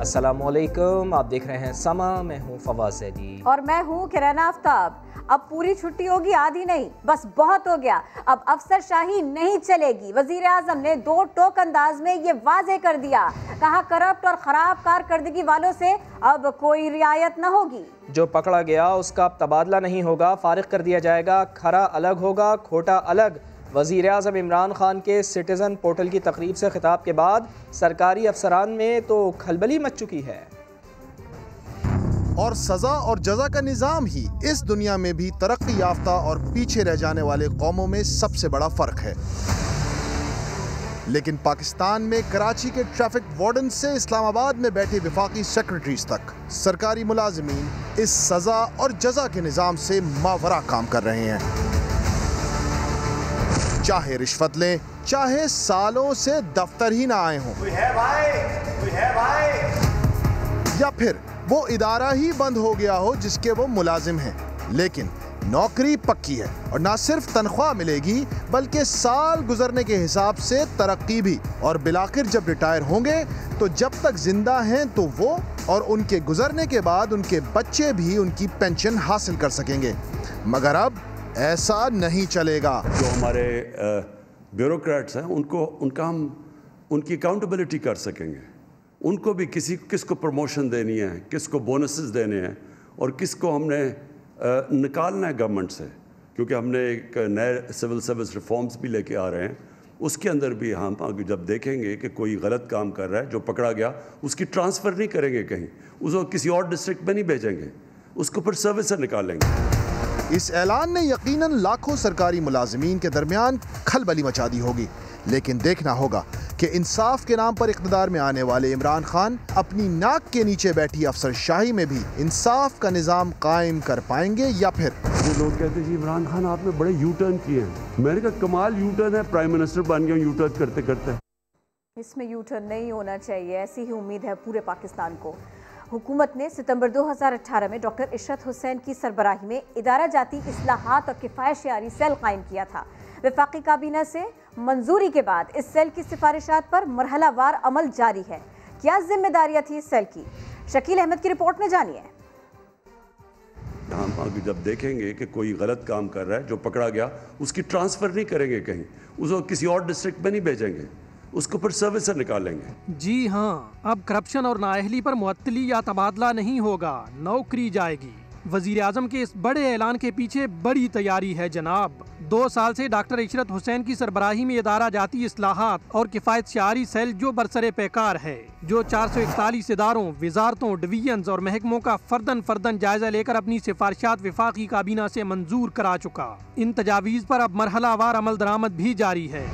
अस्सलामुअलैकुम, आप देख रहे हैं समा। मैं हूँ फवाज़ ज़ैदी और मैं हूँ किरण आफ्ताब। अब पूरी छुट्टी होगी, आधी नहीं, बस बहुत हो गया। अब अफसरशाही नहीं चलेगी। वजीर आजम ने दो टोक अंदाज में ये वाजे कर दिया। कहा करप्ट और खराब कारकर्दगी वालों से अब कोई रियायत न होगी। जो पकड़ा गया उसका अब तबादला नहीं होगा, फारिग कर दिया जाएगा। खरा अलग होगा, खोटा अलग। वज़ीर आज़म इमरान खान के सिटीज़न पोर्टल की तकरीब से खिताब के बाद सरकारी अफसरान में तो खलबली मच चुकी है। और सजा और जजा का निज़ाम ही इस दुनिया में भी तरक्की याफ्ता और पीछे रह जाने वाले कौमों में सबसे बड़ा फर्क है। लेकिन पाकिस्तान में कराची के ट्रैफिक वार्डन से इस्लामाबाद में बैठे विफाकी सेक्रेटरीज तक सरकारी मुलाजिमीन इस सजा और जजा के निज़ाम से मावरा काम कर रहे हैं। चाहे रिश्वत लें, चाहे सालों से दफ्तर ही ना आए हों, कोई है भाई, या फिर वो इदारा ही बंद हो गया हो जिसके वो मुलाजिम हैं, लेकिन नौकरी पक्की है और ना सिर्फ तनख्वाह मिलेगी बल्कि साल गुजरने के हिसाब से तरक्की भी। और बिलाखिर जब रिटायर होंगे तो जब तक जिंदा हैं तो वो और उनके गुजरने के बाद उनके बच्चे भी उनकी पेंशन हासिल कर सकेंगे। मगर अब ऐसा नहीं चलेगा। जो हमारे ब्यूरोक्रेट्स हैं उनकी अकाउंटेबिलिटी कर सकेंगे। उनको भी किसको प्रमोशन देनी है, किसको बोनसेस देने हैं और किसको हमने निकालना है गवर्नमेंट से, क्योंकि हमने एक नए सिविल सर्विस रिफॉर्म्स भी लेके आ रहे हैं। उसके अंदर भी हम जब देखेंगे कि कोई गलत काम कर रहा है, जो पकड़ा गया उसकी ट्रांसफ़र नहीं करेंगे कहीं, उसको किसी और डिस्ट्रिक्ट में नहीं भेजेंगे, उसको फिर सर्विस से निकालेंगे। इस ऐलान ने यकीनन लाखों सरकारी मुलाजिमीन के दरमियान खलबली मचा दी होगी। लेकिन देखना होगा कि इंसाफ के नाम पर इक़्तिदार में आने वाले इमरान खान अपनी नाक के नीचे बैठी अफसरशाही में भी इंसाफ का निज़ाम कायम कर पाएंगे या फिर। वो लोग कहते हैं जी इमरान खान आपने बड़े यू टर्न किए हैं। मैंने कहा कमाल यू टर्न है, प्राइम मिनिस्टर बन गया यू टर्न करते करते। इसमें यू टर्न नहीं होना चाहिए, ऐसी ही उम्मीद है पूरे पाकिस्तान को। हुकूमत ने सितंबर 2018 में डॉक्टर इशरत हुसैन की सरबराही में इदारा जाती इस्लाहात और किफ़ायत-शयारी सेल कायम किया था। वफाकी काबीना से मंजूरी के बाद इस सेल की सिफारिशात पर मरहलावार अमल जारी है। क्या जिम्मेदारियां थी इस सेल की? शकील अहमद की रिपोर्ट में जानिए। हम जब देखेंगे कि कोई गलत काम कर रहा है, जो पकड़ा गया उसकी ट्रांसफ़र नहीं करेंगे कहीं, उसको किसी और डिस्ट्रिक्ट में नहीं भेजेंगे, उसको फिर सर्विस से निकालेंगे। जी हाँ, अब करप्शन और नाअहली पर मुअत्तली या तबादला नहीं होगा, नौकरी जाएगी। वजीर आजम के इस बड़े ऐलान के पीछे बड़ी तैयारी है जनाब। 2 साल से डॉक्टर इशरत हुसैन की सरबराही में इदारा जाती इस्लाहात और किफ़ायत शयारी सेल जो बरसरे पैकार है, जो 441 इदारों, वजारतों, डिवीजन्स और महकमों का फर्दन जायजा लेकर अपनी सिफारिशात वफाकी काबीना से मंजूर करा चुका। इन तजावीज़ पर अब मरहलावार अमल दरामद भी जारी है।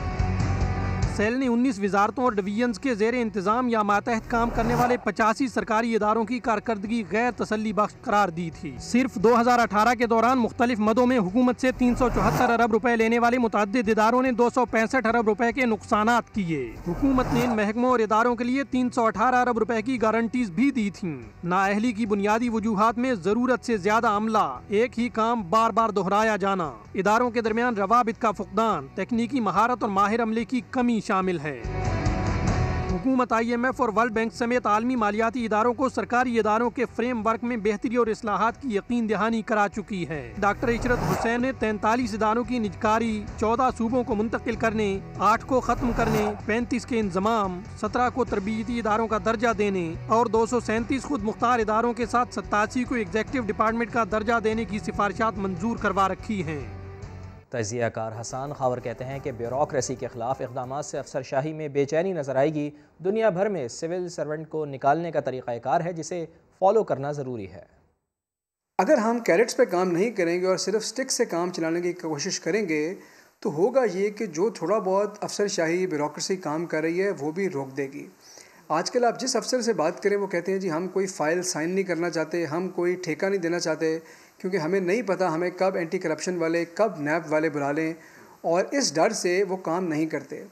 सेल ने 19 वजारतों और डिवीजन्स के जेर इंतजाम या मातहत काम करने वाले 85 सरकारी इदारों की कारकर्दगी गैर तसल्ली बख्श करार दी थी। सिर्फ 2018 के दौरान मुख्तलिफ मदों में हुकूमत से 374 अरब रुपए लेने वाले मुतअद्दिद इदारों ने 265 अरब रुपए के नुकसानात किए। हुकूमत ने इन महकमों और इदारों के लिए 318 अरब रुपए की गारंटीज भी दी थी। नाअहली की बुनियादी वजूहात में जरूरत से ज्यादा अमला, एक ही काम बार बार दोहराया जाना, इदारों के दरमियान रवाबित का फुकदान, तकनीकी महारत और माहिर अमले की कमी शामिल है। हुकूमत IMF और वर्ल्ड बैंक समेत आलमी मालियाती इदारों को सरकारी इदारों के फ्रेमवर्क में बेहतरी और इस्लाहात की यकीन दहानी करा चुकी है। डॉक्टर इशरत हुसैन ने 43 इदारों की निजकारी 14 सूबों को मुंतकिल करने, 8 को खत्म करने, 35 के इंजमाम, 17 को तरबियती इदारों का दर्जा देने और 237 खुद मुख्तार इदारों के साथ 87 को एग्जीक्यूटिव डिपार्टमेंट का दर्जा देने की सिफारिशात मंजूर करवा रखी हैं। तजियाकार हसन खावर कहते हैं कि ब्यूरोक्रेसी के खिलाफ इक़दाम से अफसरशाही में बेचैनी नजर आएगी। दुनिया भर में सिविल सर्वेंट को निकालने का तरीक़ाकार है जिसे फॉलो करना ज़रूरी है। अगर हम कैरेट्स पे काम नहीं करेंगे और सिर्फ स्टिक से काम चलाने की कोशिश करेंगे तो होगा ये कि जो थोड़ा बहुत अफसरशाही ब्यूरोक्रेसी काम कर रही है वो भी रोक देगी। आजकल आप जिस अफसर से बात करें वो कहते हैं जी हम कोई फ़ाइल साइन नहीं करना चाहते, हम कोई ठेका नहीं देना चाहते, क्योंकि हमें नहीं पता हमें कब एंटी करप्शन वाले, कब नैब वाले बुला लें, और इस डर से वो काम नहीं करते।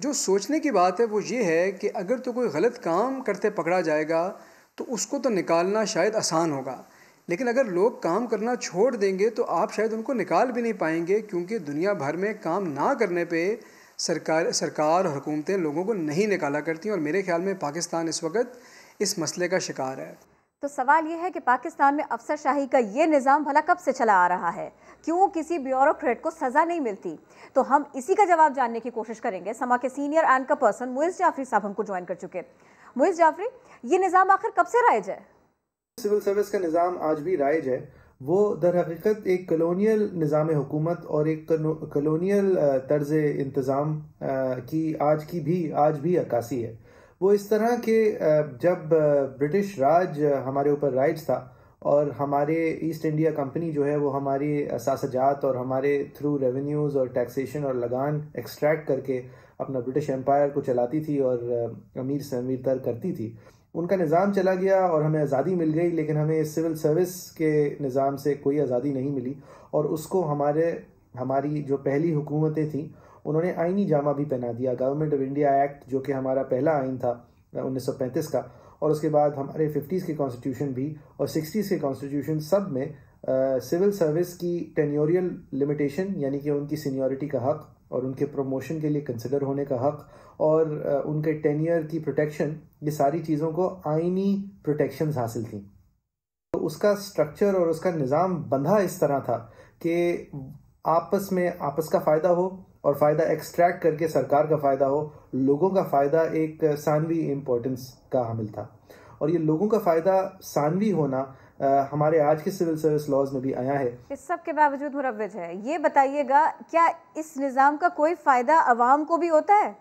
जो सोचने की बात है वो ये है कि अगर तो कोई गलत काम करते पकड़ा जाएगा तो उसको तो निकालना शायद आसान होगा, लेकिन अगर लोग काम करना छोड़ देंगे तो आप शायद उनको निकाल भी नहीं पाएंगे, क्योंकि दुनिया भर में काम ना करने पे सरकार और हुकूमतें लोगों को नहीं निकाला करती हैं। और मेरे ख्याल में पाकिस्तान इस वक्त इस मसले का शिकार है। तो सवाल यह है कि पाकिस्तान में अफसरशाही का ये निज़ाम भला कब से चला आ रहा है, क्यों किसी ब्यूरोक्रेट को सज़ा नहीं मिलती? तो हम इसी का जवाब जानने की कोशिश करेंगे। समा के senior anchor person Muiz Jafri साहब हमको ज्वाइन कर चुके। मुइज़ जाफरी, ये निज़ाम आखिर कब से राइज है? सिविल सर्विस का निज़ाम आज भी राइज है। वो दर हकीकत एक कलोनियल निज़ाम हुकूमत और एक कलोनियल तर्ज इंतज़ाम की आज भी अक्कासी है। वो इस तरह के जब ब्रिटिश राज हमारे ऊपर राइज था और हमारे ईस्ट इंडिया कंपनी जो है वो हमारी सासजात और हमारे थ्रू रेवेन्यूज़ और टैक्सेशन और लगान एक्सट्रैक्ट करके अपना ब्रिटिश एम्पायर को चलाती थी और अमीर से अमीर तर करती थी। उनका निज़ाम चला गया और हमें आज़ादी मिल गई, लेकिन हमें सिविल सर्विस के निज़ाम से कोई आज़ादी नहीं मिली और उसको हमारी जो पहली हुकूमतें थीं उन्होंने आईनी जामा भी पहना दिया। गवर्नमेंट ऑफ इंडिया एक्ट जो कि हमारा पहला आइन था 1935 का, और उसके बाद हमारे 50s के कॉन्स्टिट्यूशन भी और 60s के कॉन्स्टिट्यूशन सब में सिविल सर्विस की टेन्योरियल लिमिटेशन यानी कि उनकी सीनियरिटी का हक और उनके प्रमोशन के लिए कंसिडर होने का हक और उनके टेन्योर की प्रोटेक्शन, ये सारी चीज़ों को आईनी प्रोटेक्शंस हासिल थी। तो उसका स्ट्रक्चर और उसका निज़ाम बंधा इस तरह था कि आपस का फ़ायदा हो और फ़ायदा एक्सट्रैक्ट करके सरकार का फ़ायदा हो, लोगों का फ़ायदा एक सानवी इम्पोर्टेंस का हामिल था। और ये लोगों का फ़ायदा सानवी होना हमारे आज के सिविल सर्विस लॉज में भी आया है। इस सब के बावजूद मुरव्वज है। ये बताइएगा, क्या इस निज़ाम का कोई फ़ायदा अवाम को भी होता है?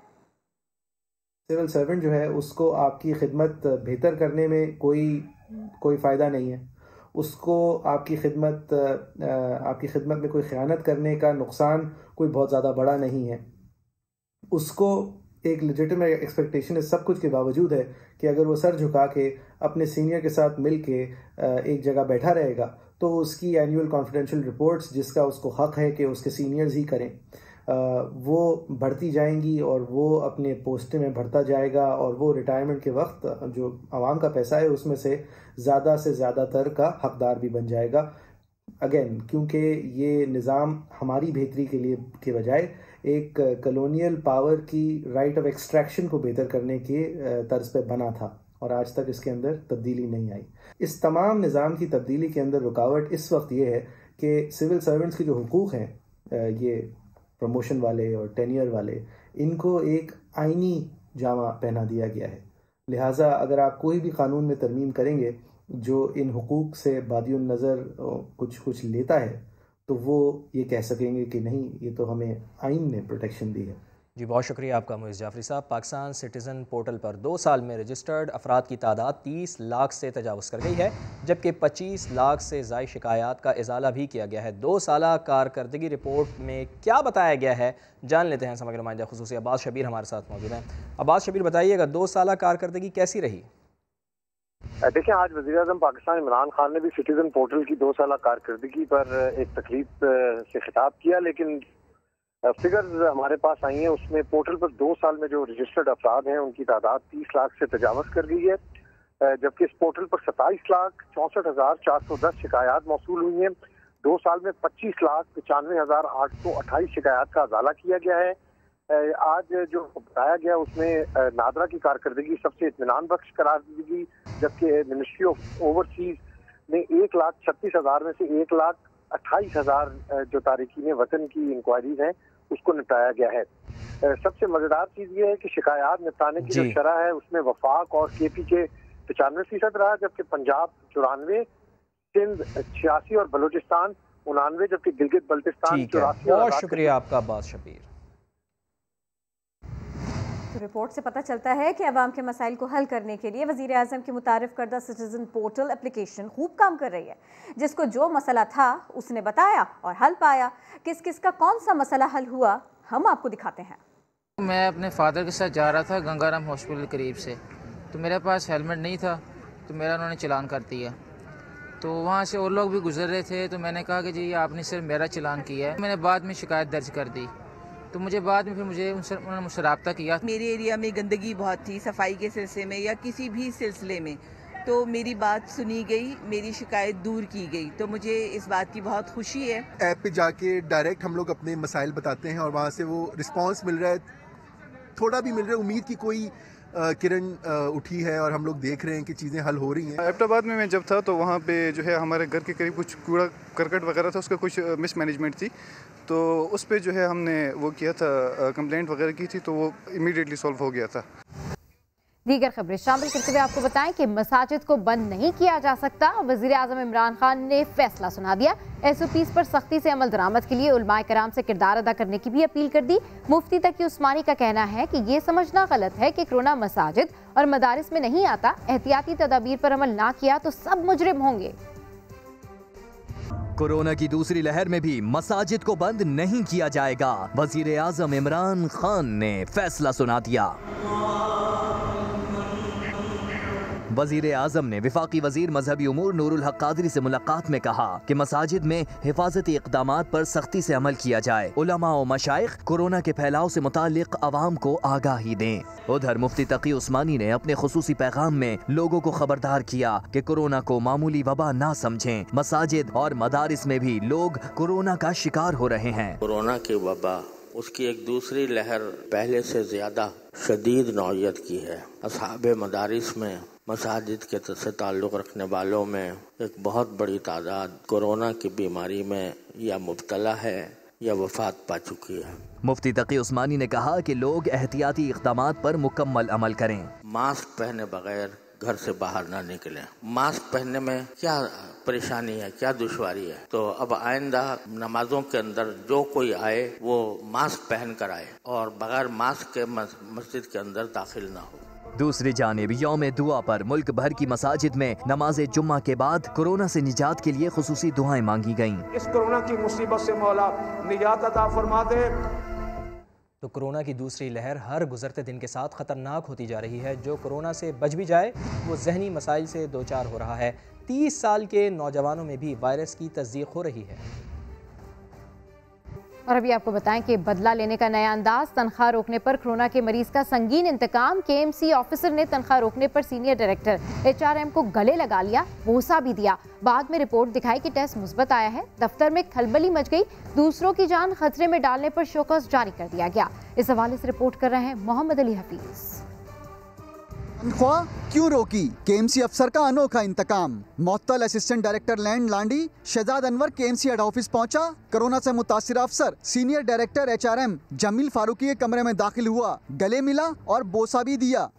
सिविल सर्वेंट जो है उसको आपकी खिदमत बेहतर करने में कोई फ़ायदा नहीं है। उसको आपकी खिदमत में कोई ख़यानत करने का नुकसान कोई बहुत ज़्यादा बड़ा नहीं है। उसको एक लेजिटिमेट एक्सपेक्टेशन इस सब कुछ के बावजूद है कि अगर वो सर झुका के अपने सीनियर के साथ मिल के एक जगह बैठा रहेगा तो उसकी एनुअल कॉन्फिडेंशियल रिपोर्ट्स जिसका उसको हक है कि उसके सीनियर्स ही करें, वो बढ़ती जाएंगी और वो अपने पोस्टें में बढ़ता जाएगा और वो रिटायरमेंट के वक्त जो आवाम का पैसा है उसमें से ज़्यादातर का हकदार भी बन जाएगा। अगेन, क्योंकि ये निज़ाम हमारी बेहतरी के लिए के बजाय एक कलोनियल पावर की राइट ऑफ एक्सट्रैक्शन को बेहतर करने के तर्ज पे बना था और आज तक इसके अंदर तब्दीली नहीं आई। इस तमाम निज़ाम की तब्दीली के अंदर रुकावट इस वक्त ये है कि सिविल सर्वेंट्स के जो हुकूक़ हैं, ये प्रमोशन वाले और टेन्योर वाले, इनको एक आईनी जामा पहना दिया गया है। लिहाजा अगर आप कोई भी कानून में तरमीम करेंगे जो इन हुकूक से बादियुन नज़र कुछ लेता है तो वो ये कह सकेंगे कि नहीं, ये तो हमें आइन ने प्रोटेक्शन दी है। जी, बहुत शुक्रिया आपका मुइज़ जाफरी साहब। पाकिस्तान सिटीज़न पोर्टल पर 2 साल में रजिस्टर्ड अफराद की तादाद 30 लाख से तजावज़ कर गई है, जबकि 25 लाख से ज़ायद शिकायत का इजाला भी किया गया है। 2 साला कारकर्दगी रिपोर्ट में क्या बताया गया है, जान लेते हैं। समग्र नुमाइंदा खुसूसी अब्बास शबीर हमारे साथ मौजूद हैं। अब्बास शबीर, बताइएगा 2 साला कारकर्दगी कैसी रही? देखिए, आज वज़ीर-ए-आज़म पाकिस्तान इमरान खान ने भी सिटीज़न पोर्टल की 2 साला कारकर्दगी पर एक तकरीब से खिताब किया, लेकिन फिगर्स हमारे पास आई हैं उसमें पोर्टल पर 2 साल में जो रजिस्टर्ड अफराद हैं उनकी तादाद 30 लाख से तजावज़ कर गई है, जबकि इस पोर्टल पर 27,64,410 शिकायत मौसूल हुई हैं। 2 साल में 25,95,828 शिकायत का अजाला किया गया है। आज जो बताया गया उसमें नादरा की कारकर्दगी सबसे इत्मीनान बख्श करार दी गई, जबकि मिनिस्ट्री ऑफ ओवरसीज ने 1,36,000 में से 1,28,000 जो तारिकीन वतन की इंक्वायरीज हैं उसको निपटाया गया है। सबसे मजेदार चीज ये है कि शिकायत निपटाने की जो शरह है उसमें वफाक और केपी के 95% रहा, जबकि पंजाब 94, सिंध 86 और बलूचिस्तान 99, जबकि गिलगित बल्तिस्तान 84। बहुत शुक्रिया आपका अब्बास शबीर। तो रिपोर्ट से पता चलता है कि अवाम के मसाइल को हल करने के लिए वज़ीर आज़म की मुतारिफ करदा सिटीज़न पोर्टल एप्लीकेशन खूब काम कर रही है। जिसको जो मसला था उसने बताया और हल पाया। किस किस का कौन सा मसला हल हुआ, हम आपको दिखाते हैं। मैं अपने फादर के साथ जा रहा था गंगाराम हॉस्पिटल करीब से, तो मेरे पास हेलमेट नहीं था, तो मेरा उन्होंने चालान कर दिया। तो वहाँ से और लोग भी गुजर रहे थे, तो मैंने कहा कि जी आपने सिर्फ मेरा चालान किया है। मैंने बाद में शिकायत दर्ज कर दी, तो मुझे बाद में उन्होंने मुझसे रब्ता किया। मेरे एरिया में गंदगी बहुत थी, सफाई के सिलसिले में या किसी भी सिलसिले में, तो मेरी बात सुनी गई, मेरी शिकायत दूर की गई, तो मुझे इस बात की बहुत खुशी है। ऐप पे जाके डायरेक्ट हम लोग अपने मसाइल बताते हैं और वहाँ से वो रिस्पांस मिल रहा है, थोड़ा भी मिल रहा है। उम्मीद की कोई किरण उठी है और हम लोग देख रहे हैं कि चीज़ें हल हो रही हैं। एबटाबाद में मैं जब था तो वहाँ पे जो है हमारे घर के करीब कुछ कूड़ा करकट वगैरह था, उसका कुछ मिसमैनेजमेंट थी, तो उस पे जो है हमने वो किया था, कंप्लेंट वगैरह की थी, तो वो इमीडिएटली सॉल्व हो गया था। दीगर खबरें शामिल करते हुए आपको बताएं कि मसाजिद को बंद नहीं किया जा सकता। वज़ीर आज़म इमरान खान ने फैसला सुना दिया। SOPs पर सख्ती से अमल दरामद के लिए उलमाए कराम से किरदार अदा करने की भी अपील कर दी। मुफ्ती तकी उस्मानी का कहना है कि ये समझना गलत है कि कोरोना मसाजिद और मदारिस में नहीं आता। एहतियाती तदाबीर पर अमल ना किया तो सब मुजरिम होंगे। कोरोना की दूसरी लहर में भी मसाजिद को बंद नहीं किया जाएगा। वज़ीर आज़म इमरान खान ने फैसला सुना दिया। वज़ीर आज़म ने विफाकी वज़ीर मजहबी उमूर नूरुल हक कादरी से मुलाकात में कहा कि मसाजिद में हिफाजती इक़दामात पर सख्ती से अमल किया जाए। उलमा और मशाइख कोरोना के फैलाव से मुतालिक अवाम को आगाही दें। उधर मुफ्ती तकी उस्मानी ने अपने खुसूसी पैगाम में लोगों को खबरदार किया कि कोरोना को मामूली वबा ना समझें। मसाजिद और मदारिस में भी लोग कोरोना का शिकार हो रहे हैं। कोरोना की वबा, उसकी एक दूसरी लहर पहले से ज्यादा शदीद नौयत की है। असहाबे मदारिस में मसाजिद के से ताल्लुक़ रखने वालों में एक बहुत बड़ी तादाद कोरोना की बीमारी में या मुब्तला है या वफात पा चुकी है। मुफ्ती तकी उस्मानी ने कहा कि लोग एहतियाती इक़दामात पर मुकम्मल अमल करें। मास्क पहने बगैर घर से बाहर ना निकलें। मास्क पहनने में क्या परेशानी है, क्या दुश्वारी है, तो अब आइंदा नमाजों के अंदर जो कोई आए वो मास्क पहन कर आए और बगैर मास्क के मस्जिद के अंदर दाखिल ना हो। दूसरी जानिब यौम दुआ पर मुल्क भर की मसाजिद में नमाज जुम्मा के बाद कोरोना से निजात के लिए खुसूसी दुआएं मांगी गईं। इस कोरोना की मुसीबत से मौला निजात अता फरमा दे। तो कोरोना की दूसरी लहर हर गुजरते दिन के साथ ख़तरनाक होती जा रही है। जो कोरोना से बच भी जाए वो जहनी मसाइल से दो चार हो रहा है। 30 साल के नौजवानों में भी वायरस की तस्दीक हो रही है। और अभी आपको बताएं कि बदला लेने का नया अंदाज, तनख्वाह रोकने पर कोरोना के मरीज का संगीन इंतकाम। KMC ऑफिसर ने तनख्वाह रोकने पर सीनियर डायरेक्टर HRM को गले लगा लिया, बोसा भी दिया। बाद में रिपोर्ट दिखाई कि टेस्ट मुस्बत आया है। दफ्तर में खलबली मच गई। दूसरों की जान खतरे में डालने पर शोकस जारी कर दिया गया। इस हवाले से रिपोर्ट कर रहे हैं मोहम्मद अली हफीज। तनख्वाह क्यों रोकी? KMC अफसर का अनोखा इंतकाम। मुअत्तल असिस्टेंट डायरेक्टर लैंड लांडी Shahzad Anwar KMC head office पहुंचा। कोरोना से मुतासिर अफसर senior director HRM Jameel Farooqi के कमरे में दाखिल हुआ, गले मिला और बोसा भी दिया।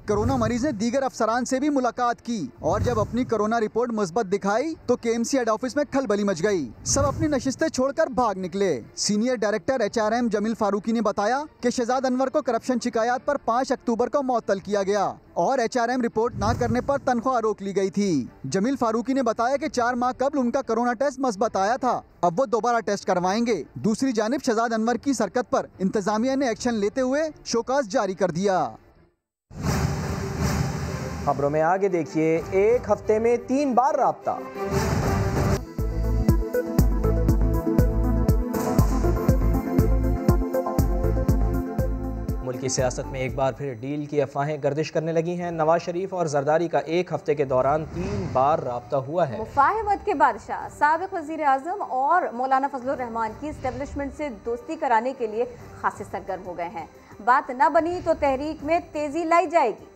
कोरोना मरीज ने दीगर अफसरान से भी मुलाकात की और जब अपनी कोरोना रिपोर्ट मुस्बत दिखाई तो KMC हेड ऑफिस में खलबली मच गई। सब अपनी नशिस्तें छोड़कर भाग निकले। Senior director HRM Jameel Farooqi ने बताया कि शहजाद अनवर को करप्शन शिकायत पर 5 अक्टूबर को मुअत्तल किया गया और HRM रिपोर्ट ना करने पर तनख्वाह रोक ली गई थी। जमील फारूकी ने बताया कि 4 माह कबल उनका कोरोना टेस्ट मुस्बत आया था, अब वो दोबारा टेस्ट करवाएंगे। दूसरी जानिब शहजाद अनवर की सरकत पर इंतजामिया ने एक्शन लेते हुए शोकास जारी कर दिया। खबरों में आगे देखिए, एक हफ्ते में 3 बार राब्ता। मुल्क की सियासत में एक बार फिर डील की अफवाहें गर्दिश करने लगी हैं। नवाज शरीफ और जरदारी का एक हफ्ते के दौरान 3 बार राब्ता हुआ है। मुफाहमत के बादशाह साबिक वजीर आजम और मौलाना फजलुर रहमान की एस्टेब्लिशमेंट से दोस्ती कराने के लिए खासे सरगर्म हो गए हैं। बात न बनी तो तहरीक में तेजी लाई जाएगी।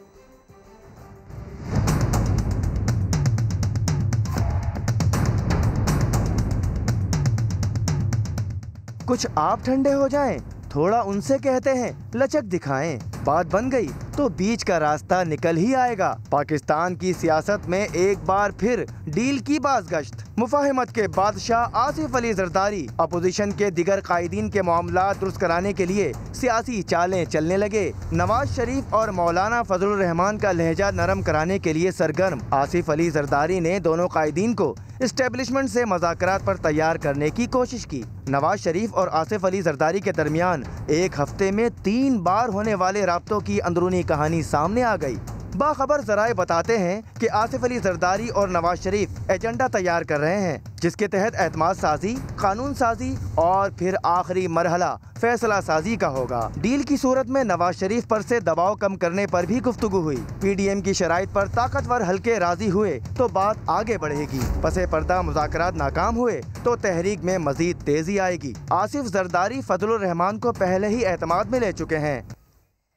कुछ आप ठंडे हो जाएं, थोड़ा उनसे कहते हैं लचक दिखाएं। बात बन गई तो बीच का रास्ता निकल ही आएगा। पाकिस्तान की सियासत में एक बार फिर डील की बाज़गश्त। मुफाहमत के बादशाह आसिफ अली जरदारी अपोजिशन के दिगर कायदीन के मामला दुरुस्त कराने के लिए सियासी चालें चलने लगे। नवाज शरीफ और मौलाना फजलुर रहमान का लहजा नरम कराने के लिए सरगर्म आसिफ अली जरदारी ने दोनों कायदीन को एस्टेब्लिशमेंट से मुज़ाकरात पर तैयार करने की कोशिश की। नवाज शरीफ और आसिफ अली जरदारी के दरमियान एक हफ्ते में 3 बार होने वाले राब्तों की अंदरूनी कहानी सामने आ गई। बाखबर जराए बताते हैं कि आसिफ अली जरदारी और नवाज शरीफ एजेंडा तैयार कर रहे हैं, जिसके तहत एतमाद साजी, कानून साजी और फिर आखिरी मरहला फैसला साजी का होगा। डील की सूरत में नवाज शरीफ पर से दबाव कम करने पर भी गुफ्तगू हुई। पीडीएम की शराइत पर ताकतवर हल्के राजी हुए तो बात आगे बढ़ेगी। पसे पर्दा मुज़ाकरात नाकाम हुए तो तहरीक में मजीद तेजी आएगी। आसिफ जरदारी फजलुर रहमान को पहले ही एतमाद में ले चुके हैं।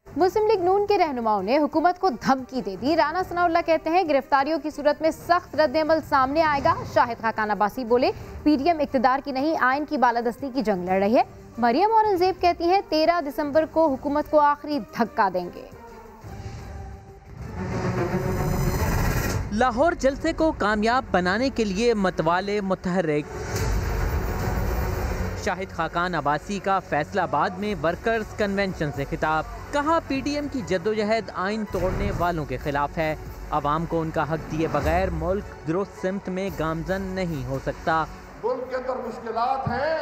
मुस्लिम लीग नून के रहनुमाओं ने हुकूमत को धमकी दे दी। राना सनाउल्लाह कहते हैं गिरफ्तारियों की सूरत में सख्त रद्द-ए-अमल सामने आएगा। शाहिद खाकान अब्बासी बोले पीडीएम इक्तदार की नहीं आइन की बालादस्ती की जंग लड़ रही है। मरियम औरंगजेब कहती हैं 13 दिसंबर को हुकूमत को आखिरी धक्का देंगे। लाहौर जलसे को कामयाब बनाने के लिए मतवाले मुतहर्रिक। शाहिद खाकान अब्बासी का फैसलाबाद में वर्कर्स कन्वेंशन से खिताब। कहा पीडीएम की जद्दोजहद आइन तोड़ने वालों के खिलाफ है। अवाम को उनका हक दिए बगैर मुल्क दुरुस्त सिमत में गामजन नहीं हो सकता। मुल्क के अंदर मुश्किलात हैं,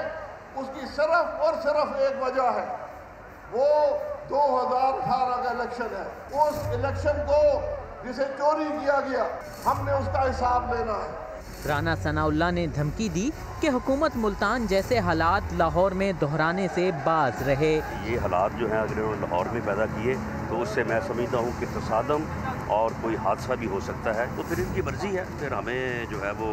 उसकी सिर्फ और सिर्फ एक वजह है, वो 2018 का इलेक्शन है। उस इलेक्शन को जिसे चोरी किया गया, हमने उसका हिसाब लेना है। राना सनाउल्लाह ने धमकी दी कि हुकूमत मुल्तान जैसे हालात लाहौर में दोहराने से बाज रहे। ये हालात जो हैं अगर उन्होंने लाहौर में पैदा किए तो उससे मैं समझता हूँ कि तसादम और कोई हादसा भी हो सकता है, तो फिर इनकी मर्जी है। फिर हमें जो है वो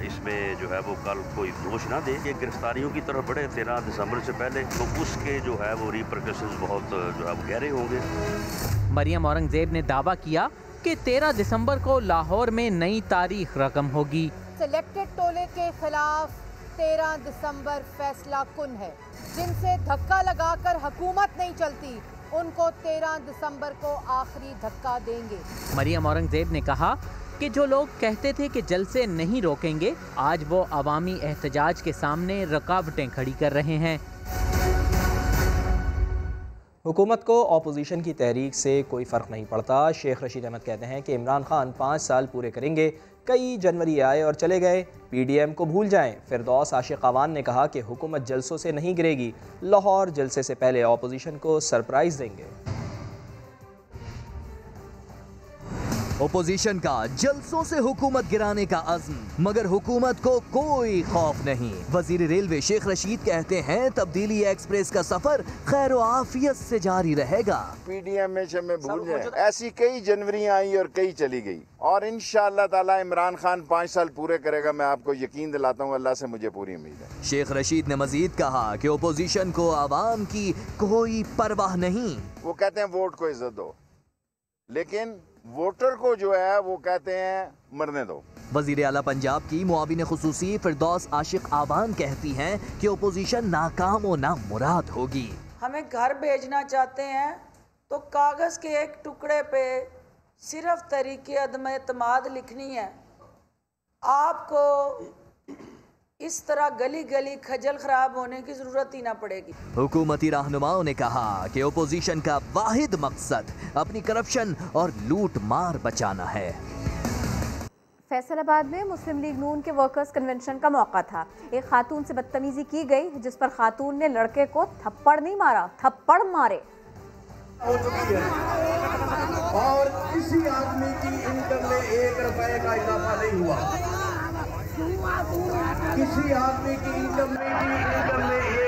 इसमें जो है वो कल कोई दोष ना दे। ये गिरफ्तारियों की तरफ बढ़े 13 दिसंबर से पहले, तो उसके जो है वो रिपरकशंस बहुत जो है वो गहरे होंगे। मरियम औरंगजेब ने दावा किया कि 13 दिसंबर को लाहौर में नई तारीख रकम होगी। सिलेक्टेड टोले के खिलाफ 13 दिसंबर फैसला कुन है। जिनसे धक्का लगाकर हुकूमत नहीं चलती, उनको 13 दिसंबर को आखिरी धक्का देंगे। मरियम औरंगजेब ने कहा कि जो लोग कहते थे कि जलसे नहीं रोकेंगे, आज वो अवामी एहतजाज के सामने रुकावटें खड़ी कर रहे हैं। हुकूमत को अपोजिशन की तहरीक से कोई फ़र्क नहीं पड़ता। शेख रशीद अहमद कहते हैं कि इमरान खान 5 साल पूरे करेंगे। कई जनवरी आए और चले गए, पीडीएम को भूल जाएं। फिरदौस आशिक अवान ने कहा कि हुकूमत जलसों से नहीं गिरेगी, लाहौर जलसे से पहले अपोजिशन को सरप्राइज़ देंगे। ओपोजिशन का जलसों से हुकूमत गिराने का अज़्म, मगर हुकूमत को कोई खौफ नहीं। वजीर रेलवे शेख रशीद कहते हैं तब्दीली एक्सप्रेस का सफर खैर आफियत से जारी रहेगा। पीडीएम में से मैं भूल जाए, ऐसी कई जनवरी आई और कई चली गई, और इंशाअल्लाह ताला इमरान खान 5 साल पूरे करेगा। मैं आपको यकीन दिलाता हूँ, अल्लाह से मुझे पूरी उम्मीद है। शेख रशीद ने मजीद कहा कि ओपोजिशन को आवाम की कोई परवाह नहीं। वो कहते हैं वोट को इज्जत दो, लेकिन वोटर को जो है वो कहते हैं मरने दो। वजीर आला पंजाब की मुआविन खुसूसी फिरदौस आशिक आवान कहती हैं कि ओपोजिशन नाकाम और नामुराद होगी। हमें घर भेजना चाहते हैं तो कागज़ के एक टुकड़े पे सिर्फ तरीके अदम एतमाद लिखनी है। आपको इस तरह गली गली खजल खराब होने की जरूरत ही ना पड़ेगी। हुकूमती रहनुमाओं ने कहा कि ओपोजिशन का वाहिद मकसद अपनी करप्शन और लूट मार बचाना है। फैसलाबाद में मुस्लिम लीग नून के वर्कर्स कन्वेंशन का मौका था। एक खातून से बदतमीजी की गई, जिस पर खातून ने लड़के को थप्पड़ नहीं मारा, थप्पड़ मारे। और किसी आदमी की इनकम में 1 रुपए का इजाफा नहीं हुआ। किसी आदमी की इनकम में 1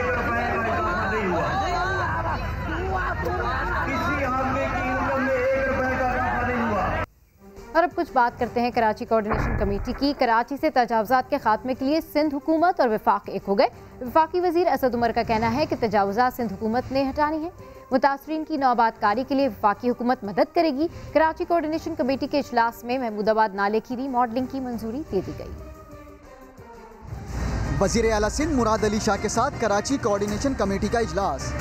रुपए का इजाफा नहीं हुआ। किसी आदमी की इनकम में 1 रुपए का इजाफा नहीं हुआ। और अब कुछ बात करते हैं कराची कोऑर्डिनेशन कमेटी की। कराची से तजावुज़ात के खात्मे के लिए सिंध हुकूमत और वफाक एक हो गए। वफाकी वजीर असद उमर का कहना है कि तजावुज़ात सिंध हुकूमत ने हटानी है। मुतासरीन की नौबातकारी के लिए वफाकी हुकूमत मदद करेगी। कराची कोऑर्डिनेशन कमेटी के इजलास में महमूदाबाद नाले की रीमॉडलिंग की मंजूरी दे दी गई। वजीर आला सिंध मुराद अली शाह के साथ कराची कोऑर्डिनेशन कमेटी का इजलास।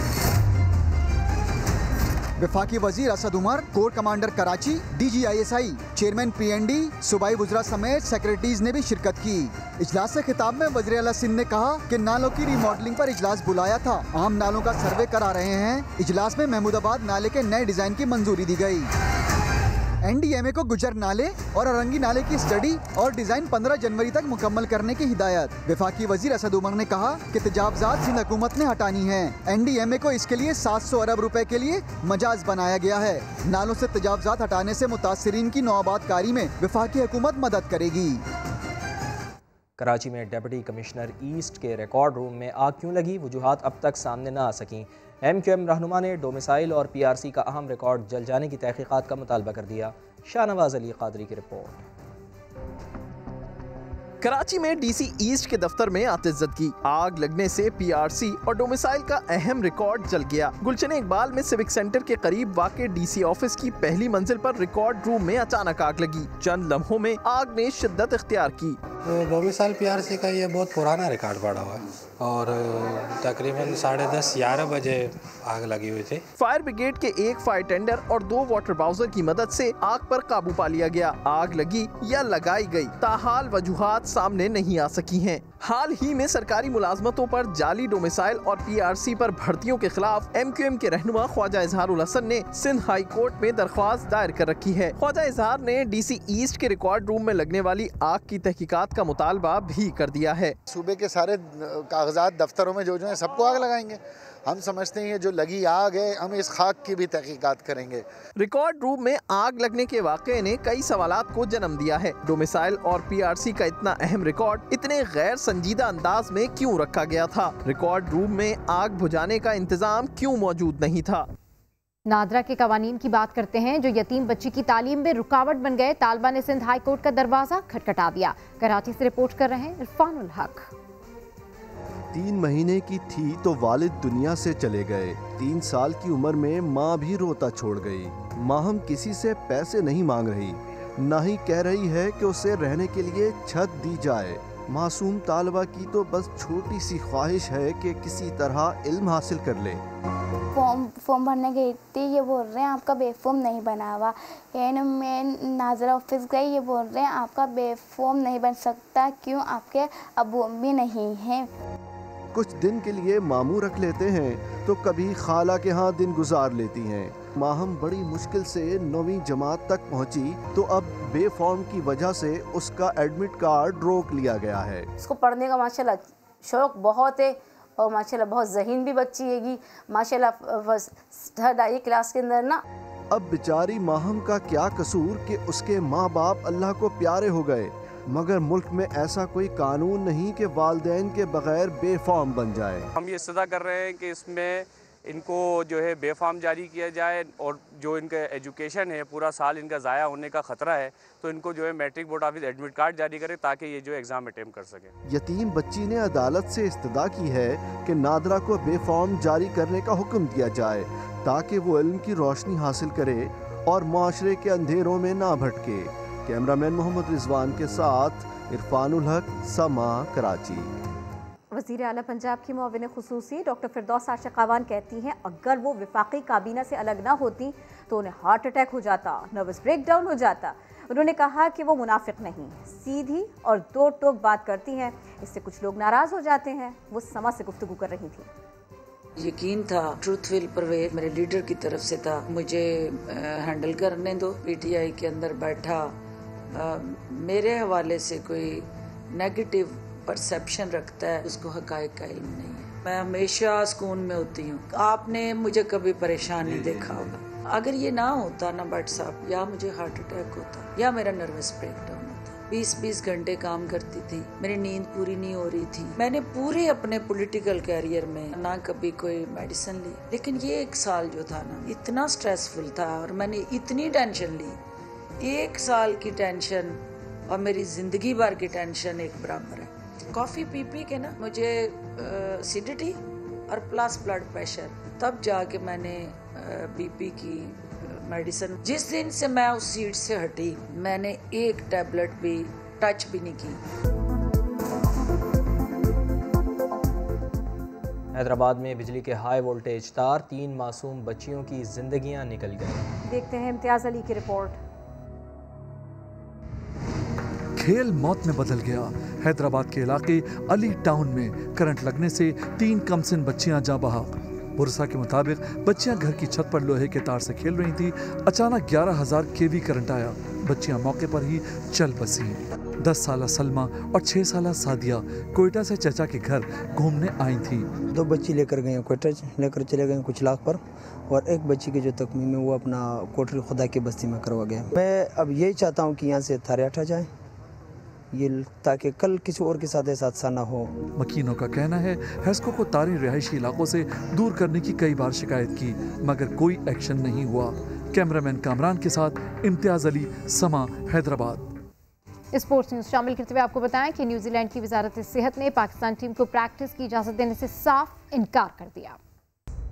वफाकी वजीर Asad Umar, core commander Karachi, DGISI, chairman PND, सूबाई वुज़रा समेत सेक्रेटरीज ने भी शिरकत की। इजलास से खिताब में वज़ीर आला सिंध ने कहा कि नालों की रीमॉडलिंग पर इजलास बुलाया था, आम नालों का सर्वे करा रहे हैं। इजलास में महमूदाबाद नाले के नए डिजाइन की मंजूरी दी गई। NDMA को गुजर नाले और अरंगी नाले की स्टडी और डिजाइन 15 जनवरी तक मुकम्मल करने की हिदायत। वफाकी वजीर असद उमर ने कहा कि तजावजात सिंध हुकूमत ने हटानी है। NDMA को इसके लिए 700 अरब रुपए के लिए मजाज बनाया गया है। नालों से तजावजात हटाने से मुतासिरीन की नौआबादकारी में वफाकी हुकूमत मदद करेगी। कराची में डिप्टी कमिश्नर ईस्ट के रिकॉर्ड रूम में आग क्यों लगी, वजूहात अब तक सामने न आ सकीं। MQM रहनुमा ने डोमिसाइल और PRC का अहम रिकॉर्ड जल जाने की तहकीकात का मुतालबा कर दिया। शाहनवाज अली कादरी की रिपोर्ट। कराची में DC ईस्ट के दफ्तर में आतिशत की आग लगने से PRC और डोमिसाइल का अहम रिकॉर्ड जल गया। गुलशन इकबाल में सिविक सेंटर के करीब वाक़े DC ऑफिस की पहली मंजिल पर रिकॉर्ड रूम में अचानक आग लगी। चंद लम्हों में आग ने शिद्दत इख्तियार की। डोमिसाइल PRC का ये बहुत पुराना रिकॉर्ड पड़ा हुआ है और तकरीबन 10:30-11 बजे आग लगी हुई थी। फायर ब्रिगेड के एक फायर टेंडर और 2 वाटर बाउजर की मदद से आग पर काबू पा लिया गया। आग लगी या लगाई गई, ताहाल वजूहात सामने नहीं आ सकी हैं। हाल ही में सरकारी मुलाजमतों पर जाली डोमिसाइल और PRC पर भर्तियों के खिलाफ MQM के रहनुमा ख्वाजा इजहार उल हसन ने सिंध हाई कोर्ट में दरख्वास्त दायर कर रखी है। ख्वाजा इजहार ने DC ईस्ट के रिकॉर्ड रूम में लगने वाली आग की तहकीकात का मुतालबा भी कर दिया है। सूबे के सारे कागजात दफ्तरों में जो है सबको आग लगाएंगे। हम समझते हैं जो लगी आग है, हम इस खाक की भी तहकीकात करेंगे। रिकॉर्ड रूम में आग लगने के वाक़े ने कई सवालात को जन्म दिया है। डोमिसाइल और PRC का इतना अहम रिकॉर्ड इतने गैर संजीदा अंदाज में क्यों रखा गया था? रिकॉर्ड रूम में आग बुझाने का इंतजाम क्यों मौजूद नहीं था? नादरा के कवानीन की बात करते हैं जो यतीम बच्ची की तालीम में रुकावट बन गए। तालिबा ने सिंध हाई कोर्ट का दरवाजा खटखटा दिया। कराची से रिपोर्ट कर रहे हैं इरफानुल हक। 3 महीने की थी तो वालिद दुनिया से चले गए। 3 साल की उम्र में माँ भी रोता छोड़ गई। माहम किसी से पैसे नहीं मांग रही, ना ही कह रही है कि उसे रहने के लिए छत दी जाए। मासूम तालिबा की तो बस छोटी सी ख्वाहिश है कि किसी तरह इल्म हासिल कर ले। फॉर्म भरने गई थी, ये बोल रहे हैं आपका बेफॉर्म नहीं बना हुआ। मैं नाजरा ऑफिस गई, ये बोल रहे हैं आपका बेफॉर्म नहीं बन सकता। क्यों? आपके अबू अम्मी नहीं हैं। कुछ दिन के लिए मामू रख लेते हैं तो कभी खाला के यहाँ दिन गुजार लेती हैं। माहम बड़ी मुश्किल से 9वीं जमात तक पहुँची तो अब बेफॉर्म की वजह से उसका एडमिट कार्ड रोक लिया गया है। इसको पढ़ने का माशाल्लाह शौक बहुत है और माशाल्लाह बहुत ज़हीन भी बच्ची हैगी। माशाल्लाह 3rd क्लास के अंदर ना। अब बेचारी माहम का क्या कसूर कि उसके माँ बाप अल्लाह को प्यारे हो गए, मगर मुल्क में ऐसा कोई कानून नहीं कि वालिदैन के बगैर बेफॉर्म बन जाए। हम ये सदा कर रहे हैं कि इसमें इनको जो है बेफॉर्म जारी किया जाए और जो इनका एजुकेशन है पूरा साल इनका ज़ाया होने का ख़तरा है तो इनको जो है matric board office admit card जारी करे ताकि ये जो एग्ज़ाम अटेम्प्ट कर सकें। यतीम बच्ची ने अदालत से इस्तदा की है कि नादरा को बेफॉर्म जारी करने का हुक्म दिया जाए ताकि वो इल्म की रोशनी हासिल करे और माशरे के अंधेरों में ना भटके। कैमरामैन मोहम्मद रिजवान के साथ इरफानुल हक, समा, कराची। वज़ीर आला पंजाब की मुआविन खुसूसी डॉक्टर फिरदौस आशिक़ावान कहती हैं अगर वो वफाकी काबीना से अलग ना होती तो उन्हें हार्ट अटैक हो जाता, नर्वस ब्रेकडाउन हो जाता। उन्होंने कहा कि वो मुनाफिक नहीं, सीधी और दो टोक बात करती हैं, इससे कुछ लोग नाराज़ हो जाते हैं। वो समा से गुफ्तगू कर रही थी। यकीन था ट्रूथफुल परवेज मेरे लीडर की तरफ से था, मुझे हैंडल करने दो। PTI के अंदर बैठा मेरे हवाले से कोई नेगेटिव परसेप्शन रखता है उसको हकायक का इल्म नहीं है। मैं हमेशा सुकून में होती हूँ। आपने मुझे कभी परेशान नहीं देखा होगा। अगर ये ना होता ना भट्ट साहब, या मुझे हार्ट अटैक होता या मेरा नर्वस ब्रेकडाउन होता। 20-20 घंटे काम करती थी, मेरी नींद पूरी नहीं हो रही थी। मैंने पूरे अपने पॉलिटिकल कैरियर में ना कभी कोई मेडिसिन ली, लेकिन ये 1 साल जो था ना इतना स्ट्रेसफुल था और मैंने इतनी टेंशन ली। 1 साल की टेंशन और मेरी ज़िंदगी भर की टेंशन एक बराबर है। कॉफ़ी पी के ना मुझे एसिडिटी और प्लस ब्लड प्रेशर, तब जाके मैंने BP की मेडिसिन। जिस दिन से मैं उस सीट से हटी मैंने एक टैबलेट भी टच भी नहीं की। हैदराबाद में बिजली के हाई वोल्टेज तार, 3 मासूम बच्चियों की जिंदगियां निकल गई। देखते हैं इम्तियाज अली की रिपोर्ट। खेल मौत में बदल गया। हैदराबाद के इलाके अली टाउन में करंट लगने से 3 कमसिन बच्चियां जाँ बहक। पुरसा के मुताबिक बच्चियां घर की छत पर लोहे के तार से खेल रही थी। अचानक 11,000 kV करंट आया। बच्चियां मौके पर ही चल बसी। 10 साला सलमा और 6 साला सादिया कोयटा से चचा के घर घूमने आई थी। 2 बच्ची लेकर गए कोयटा लेकर चले गए कुछ लाख पर, और एक बच्ची के जो तकमीम है वो अपना कोटरी खुदा की बस्ती में करवा गया। मैं अब यही चाहता हूँ कि यहाँ से थारे हटा जाए, ये ताकि कल किसी और के साथ ऐसा हादसा ना हो। मकीनों का कहना है हेस्को को तारी रिहायशी इलाकों से दूर करने की कई बार शिकायत की, मगर कोई एक्शन नहीं हुआ। कैमरामैन कामरान के साथ इम्तियाज अली, समा, हैदराबाद। स्पोर्ट्स न्यूज शामिल करते हुए आपको बताएं कि न्यूजीलैंड की वजारत सेहत ने पाकिस्तान टीम को प्रैक्टिस की इजाज़त देने से साफ इनकार कर दिया।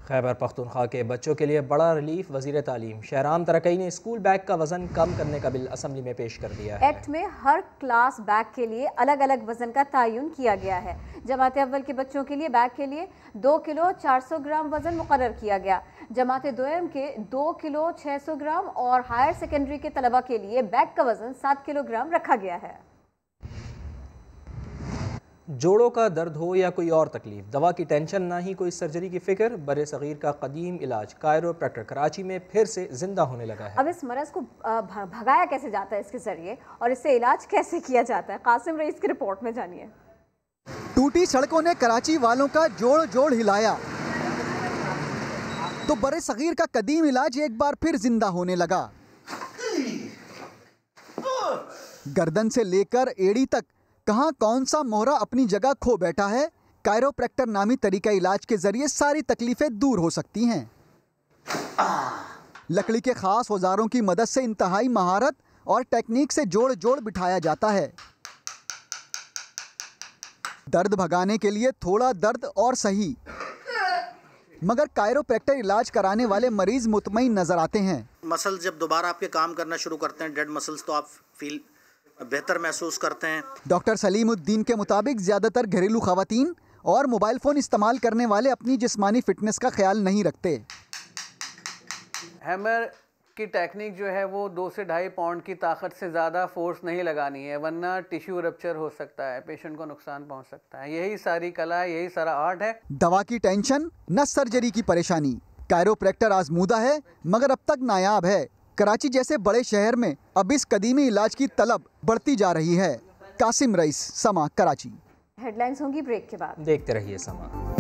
खैबर पख्तूनख्वा के बच्चों के लिए बड़ा रिलीफ। वज़ीर तालीम शहराम तरकई ने स्कूल बैग का वजन कम करने का बिल असम्बली में पेश कर दिया है। एक्ट में हर क्लास बैग के लिए अलग अलग वजन का तयन किया गया है। जमात अव्वल के बच्चों के लिए बैग के लिए 2 किलो 400 ग्राम वजन मुकर्रर किया गया। जमात दोयम के 2 किलो 600 ग्राम और हायर सेकेंडरी के तलबा के लिए बैग का वजन 7 किलोग्राम रखा गया है। जोड़ों का दर्द हो या कोई और तकलीफ, दवा की टेंशन ना ही कोई सर्जरी की फिक्र। बरे सगीर का कदीम इलाज कायरोप्रैक्टर कराची में फिर से जिंदा होने लगा है। अब इस मरज को भगाया कैसे जाता है इसके जरिए, और इससे इलाज कैसे किया जाता है, कासिम रईस की रिपोर्ट में जानिए। टूटी सड़कों ने कराची वालों का जोड़ जोड़ हिलाया तो बरे सगीर का कदीम इलाज एक बार फिर जिंदा होने लगा। गर्दन से लेकर एड़ी तक कहां कौन सा मोहरा अपनी जगह खो बैठा है। कायरोप्रैक्टर नामी तरीका इलाज के जरिए सारी तकलीफें दूर हो सकती हैं। लकड़ी के खास औजारों की मदद से इंतहाई महारत और टेक्निक से जोड़ जोड़ बिठाया जाता है। दर्द भगाने के लिए थोड़ा दर्द और सही, मगर कायरोप्रैक्टर इलाज कराने वाले मरीज मुतमईन नजर आते हैं। मसल्स जब दोबारा आपके काम करना शुरू करते हैं, डेड मसल्स, तो आप फील बेहतर महसूस करते हैं। डॉक्टर सलीमुद्दीन के मुताबिक ज्यादातर घरेलू खवातीन और मोबाइल फ़ोन इस्तेमाल करने वाले अपनी जिस्मानी फिटनेस का ख्याल नहीं रखते। हैमर की टेक्निक जो है वो 2 से 2.5 पाउंड की ताकत से ज़्यादा फोर्स नहीं लगानी है, वरना टिश्यू रप्चर हो सकता है, पेशेंट को नुकसान पहुंच सकता है। यही सारी कला है, यही सारा आर्ट है। दवा की टेंशन न सर्जरी की परेशानी। कायरोप्रैक्टर आजमूदा है मगर अब तक नायाब है। कराची जैसे बड़े शहर में अब इस कदीमी इलाज की तलब बढ़ती जा रही है। कासिम रईस, समा, कराची। हेडलाइंस होंगी ब्रेक के बाद, देखते रहिए समा।